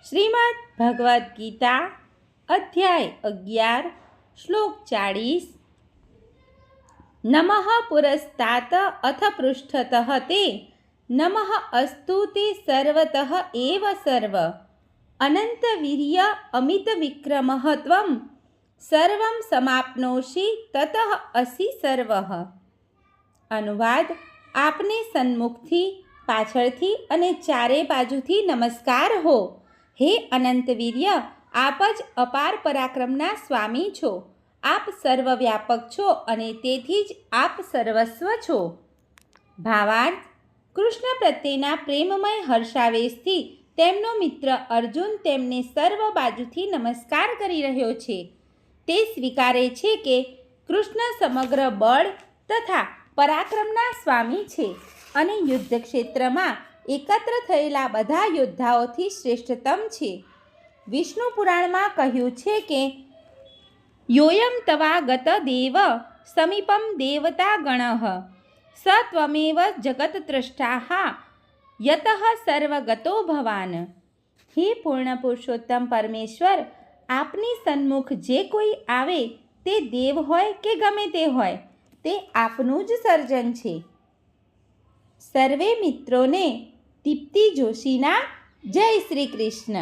શ્રીમદ્ ભગવદ્ ગીતા અધ્યાય 11 શ્લોક 40 નમઃ પુરસ્તાત અથ પૃષ્ઠતઃ તે નમઃ અસ્તુ તે સર્વતઃ એવ સર્વ અનંત વીર્ય અમિત વિક્રમઃ ત્વં સર્વં સમાપ્નોષિ તતઃ અસી સર્વઃ. અનુવાદ: આપને સન્મુખથી, પાછળથી અને ચારે બાજુથી નમસ્કાર હો. હે અનંત વીર્ય, આપ જ અપાર પરાક્રમના સ્વામી છો. આપ સર્વવ્યાપક છો અને તેથી જ આપ સર્વસ્વ છો. ભાવાર્થ: કૃષ્ણ પ્રત્યેના પ્રેમમય હર્ષાવેશથી તેમનો મિત્ર અર્જુન તેમને સર્વ બાજુથી નમસ્કાર કરી રહ્યો છે. તે સ્વીકારે છે કે કૃષ્ણ સમગ્ર બળ તથા પરાક્રમના સ્વામી છે અને યુદ્ધક્ષેત્રમાં એકત્ર થયેલા બધા યોદ્ધાઓથી શ્રેષ્ઠતમ છે. વિષ્ણુ પુરાણમાં કહ્યું છે કે યોયમ તવાગત દેવ સમીપમ દેવતા ગણઃ સ ત્વમેવ જગતત્રષ્ટાઃ યતઃ સર્વગતો ભવાન. હે પૂર્ણ પુરુષોત્તમ પરમેશ્વર, આપની સન્મુખ જે કોઈ આવે તે દેવ હોય કે ગમે તે હોય, તે આપનું જ સર્જન છે. સર્વે મિત્રોને દીપ્તિ જોશીના જય શ્રી કૃષ્ણ.